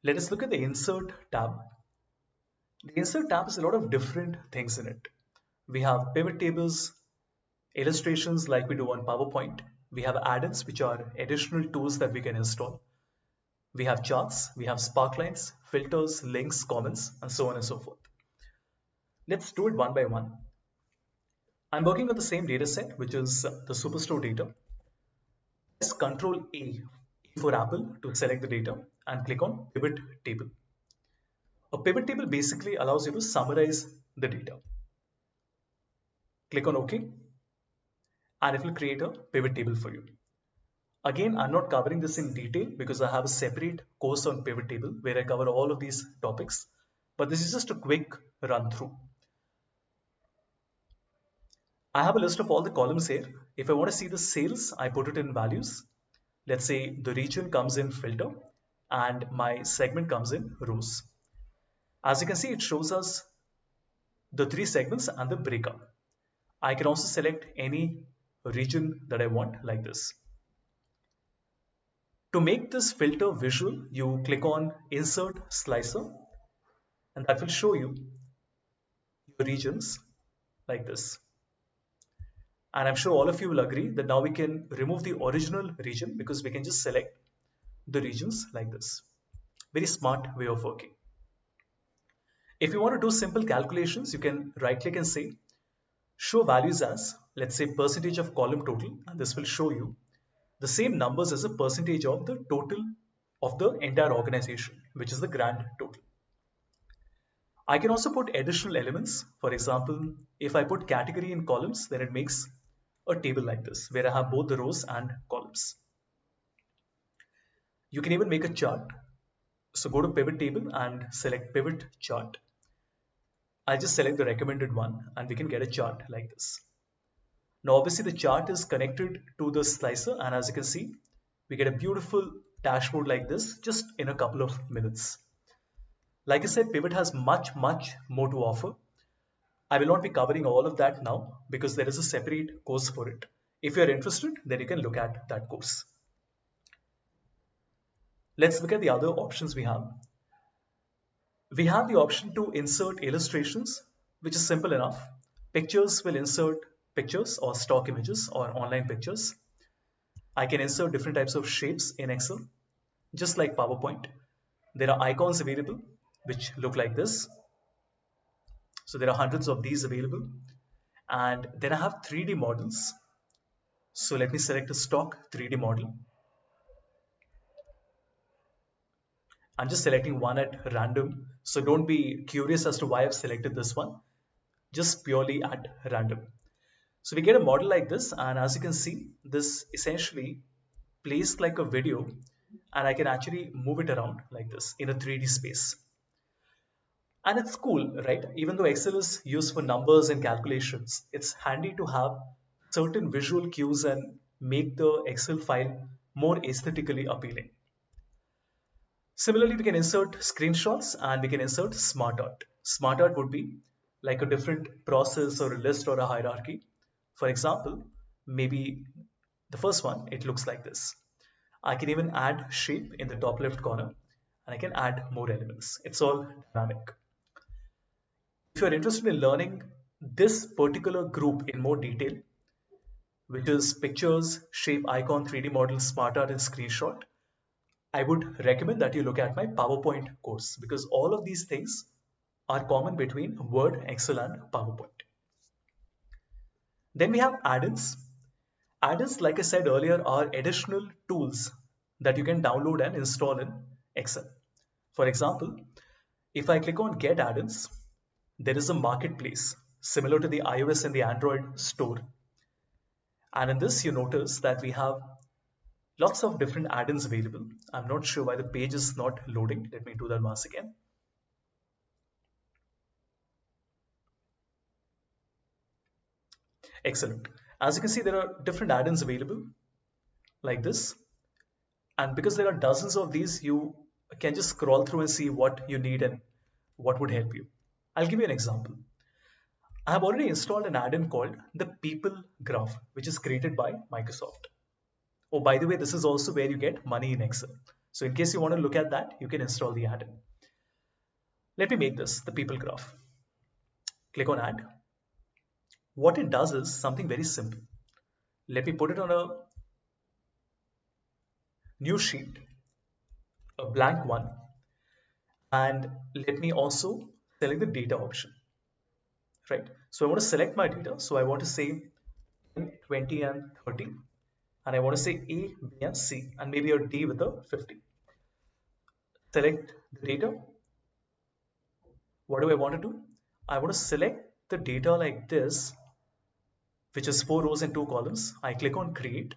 Let us look at the Insert tab. The Insert tab has a lot of different things in it. We have pivot tables, illustrations like we do on PowerPoint. We have add-ins, which are additional tools that we can install. We have charts, we have sparklines, filters, links, comments, and so on and so forth. Let's do it one by one. I'm working on the same data set, which is the Superstore data. Press Control A for Apple to select the data and click on Pivot Table. A pivot table basically allows you to summarize the data. Click on OK, and it will create a pivot table for you. Again, I'm not covering this in detail because I have a separate course on pivot table where I cover all of these topics, but this is just a quick run through. I have a list of all the columns here. If I want to see the sales, I put it in values. Let's say the region comes in filter and my segment comes in rows. As you can see, it shows us the three segments and the breakup. I can also select any region that I want like this. To make this filter visual, you click on Insert Slicer, and that will show you your regions like this. And I'm sure all of you will agree that now we can remove the original region because we can just select the regions like this. Very smart way of working. If you want to do simple calculations, you can right click and say show values as, let's say, percentage of column total, and this will show you the same numbers as a percentage of the total of the entire organization, which is the grand total. I can also put additional elements. For example, if I put category in columns, then it makes a table like this where I have both the rows and columns. You can even make a chart. So go to pivot table and select pivot chart. I'll just select the recommended one and we can get a chart like this. Now obviously the chart is connected to the slicer, and as you can see, we get a beautiful dashboard like this just in a couple of minutes. Like I said, Pivot has much more to offer. I will not be covering all of that now because there is a separate course for it. If you are interested, then you can look at that course. Let's look at the other options we have. We have the option to insert illustrations, which is simple enough. Pictures will insert pictures or stock images or online pictures. I can insert different types of shapes in Excel, just like PowerPoint. There are icons available which look like this. So there are hundreds of these available. And then I have 3D models. So let me select a stock 3D model. I'm just selecting one at random. So don't be curious as to why I've selected this one, just purely at random. So we get a model like this, and as you can see, this essentially plays like a video, and I can actually move it around like this in a 3D space. And it's cool, right? Even though Excel is used for numbers and calculations, it's handy to have certain visual cues and make the Excel file more aesthetically appealing. Similarly, we can insert screenshots and we can insert smart art. Smart art would be like a different process or a list or a hierarchy. For example, maybe the first one, it looks like this. I can even add shape in the top left corner and I can add more elements. It's all dynamic. If you're interested in learning this particular group in more detail, which is pictures, shape, icon, 3D model, smart art, and screenshot, I would recommend that you look at my PowerPoint course because all of these things are common between Word, Excel, and PowerPoint. Then we have add-ins. Add-ins, like I said earlier, are additional tools that you can download and install in Excel. For example, if I click on Get Add-ins, there is a marketplace similar to the iOS and the Android store. And in this, you notice that we have lots of different add-ins available. I'm not sure why the page is not loading. Let me do that once again. Excellent. As you can see, there are different add-ins available like this. And because there are dozens of these, you can just scroll through and see what you need and what would help you. I'll give you an example. I have already installed an add-in called the People Graph, which is created by Microsoft. Oh, by the way, this is also where you get money in Excel. So in case you want to look at that, you can install the add-in. Let me make this the people graph. Click on add. What it does is something very simple. Let me put it on a new sheet, a blank one, and let me also select the data option, right? So I want to select my data. So I want to say 20 and 30, and I want to say A, B, and C, and maybe a D with a 50. Select the data. What do I want to do? I want to select the data like this, which is 4 rows and 2 columns. I click on create,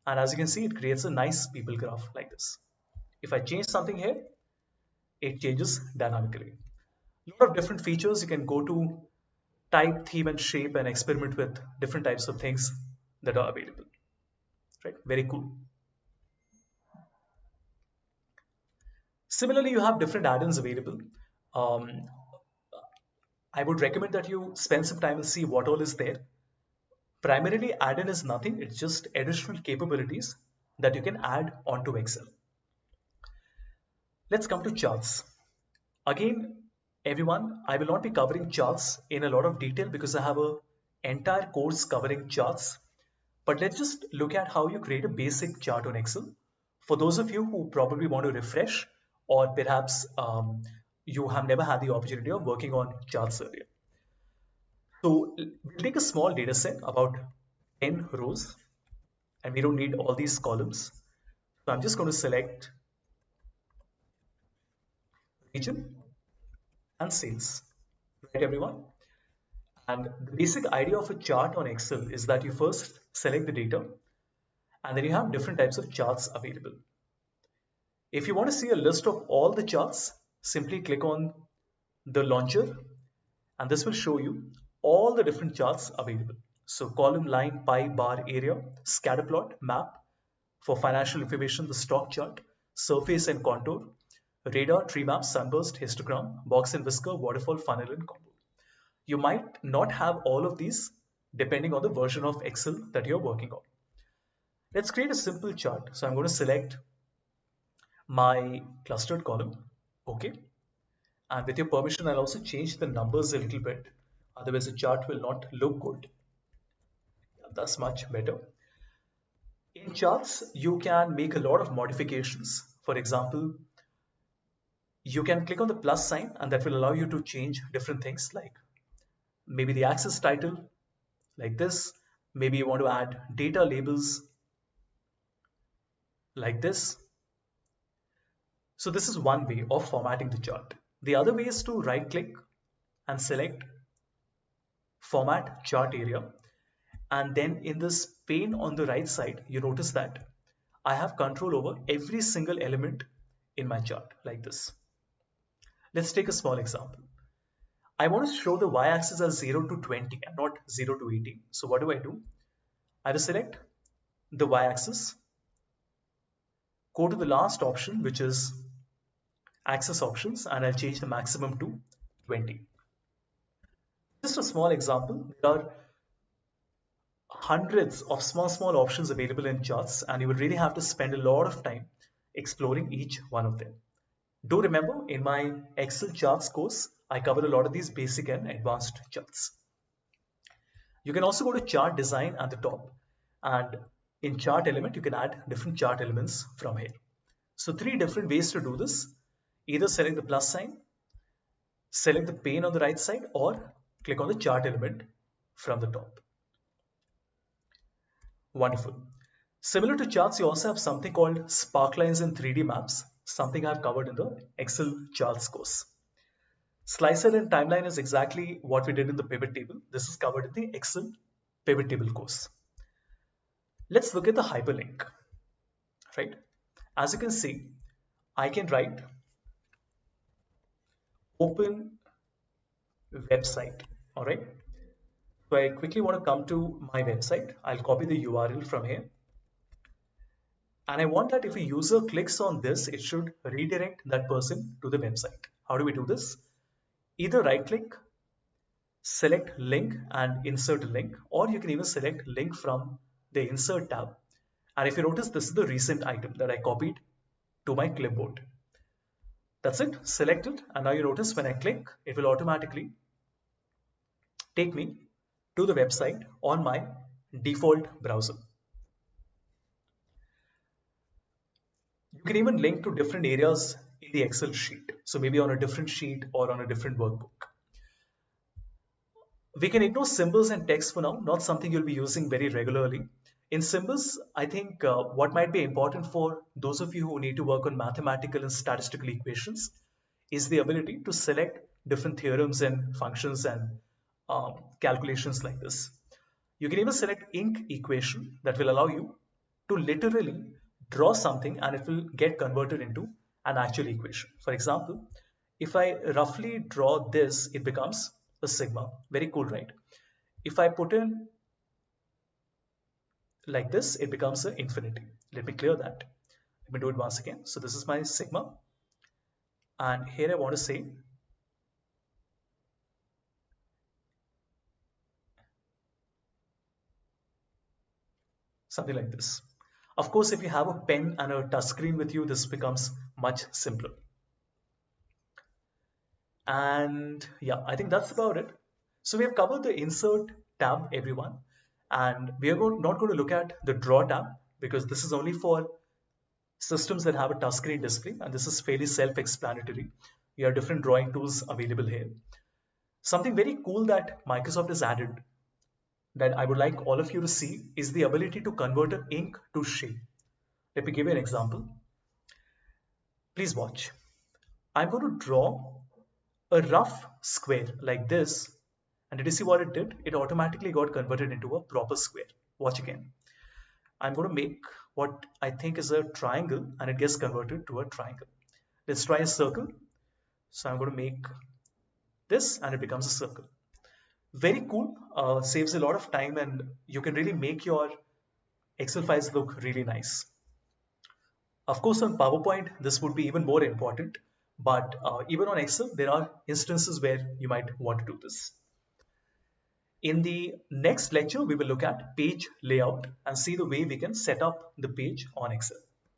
and as you can see, it creates a nice people graph like this. If I change something here, it changes dynamically. A lot of different features. You can go to type, theme, and shape and experiment with different types of things that are available. Right? Very cool. Similarly, you have different add-ins available. Um, I would recommend that you spend some time and see what all is there. Primarily, add-in is nothing. It's just additional capabilities that you can add onto Excel. Let's come to charts. Again, everyone, I will not be covering charts in a lot of detail because I have an entire course covering charts. But let's just look at how you create a basic chart on Excel. For those of you who probably want to refresh, or perhaps you have never had the opportunity of working on charts earlier. So we'll take a small data set, about 10 rows, and we don't need all these columns. So I'm just going to select region and sales, right everyone? And the basic idea of a chart on Excel is that you first select the data, and then you have different types of charts available. If you want to see a list of all the charts, simply click on the launcher, and this will show you all the different charts available. So column, line, pie, bar, area, scatter plot, map. For financial information, the stock chart, surface and contour, radar, tree map, sunburst, histogram, box and whisker, waterfall, funnel, and combo. You might not have all of these depending on the version of Excel that you're working on. Let's create a simple chart. So I'm going to select my clustered column. Okay. And with your permission, I'll also change the numbers a little bit. Otherwise, the chart will not look good. Yeah, that's much better. In charts, you can make a lot of modifications. For example, you can click on the plus sign, and that will allow you to change different things, like maybe the axis title like this. Maybe you want to add data labels like this. So this is one way of formatting the chart. The other way is to right click and select format chart area. And then in this pane on the right side, you notice that I have control over every single element in my chart like this. Let's take a small example. I want to show the y-axis as 0 to 20 and not 0 to 80. So what do? I will select the y-axis, go to the last option, which is axis options, and I'll change the maximum to 20. Just a small example, there are hundreds of small options available in charts, and you will really have to spend a lot of time exploring each one of them. Do remember, in my Excel charts course, I cover a lot of these basic and advanced charts. You can also go to chart design at the top, and in chart element, you can add different chart elements from here. So 3 different ways to do this. Either select the plus sign, select the pane on the right side, or click on the chart element from the top. Wonderful. Similar to charts, you also have something called sparklines in 3D maps, something I've covered in the Excel charts course. Slicer and timeline is exactly what we did in the pivot table. This is covered in the Excel pivot table course. Let's look at the hyperlink, right? As you can see, I can write open website, all right? So I quickly want to come to my website. I'll copy the URL from here. And I want that if a user clicks on this, it should redirect that person to the website. How do we do this? Either right click, select link and insert a link, or you can even select link from the insert tab. And if you notice, this is the recent item that I copied to my clipboard. That's it, select it, and now you notice when I click, it will automatically take me to the website on my default browser. You can even link to different areas in the Excel sheet. So maybe on a different sheet or on a different workbook. We can ignore symbols and text for now, not something you'll be using very regularly. In symbols, I think what might be important for those of you who need to work on mathematical and statistical equations is the ability to select different theorems and functions and calculations like this. You can even select inc equation that will allow you to literally draw something and it will get converted into an actual equation. For example, if I roughly draw this, it becomes a sigma. Very cool, right? If I put in like this, it becomes an infinity. Let me clear that. Let me do it once again. So this is my sigma. And here I want to say something like this. Of course, if you have a pen and a touchscreen with you, this becomes much simpler. And yeah, I think that's about it. So we have covered the insert tab, everyone. And we are not going to look at the draw tab because this is only for systems that have a touchscreen display, and this is fairly self-explanatory. You have different drawing tools available here. Something very cool that Microsoft has added that I would like all of you to see is the ability to convert an ink to shape. Let me give you an example. Please watch. I'm going to draw a rough square like this, and did you see what it did? It automatically got converted into a proper square. Watch again. I'm going to make what I think is a triangle, and it gets converted to a triangle. Let's try a circle. So I'm going to make this and it becomes a circle. Very cool, saves a lot of time, and you can really make your Excel files look really nice. Of course, on PowerPoint, this would be even more important, but even on Excel, there are instances where you might want to do this. In the next lecture, we will look at page layout and see the way we can set up the page on Excel.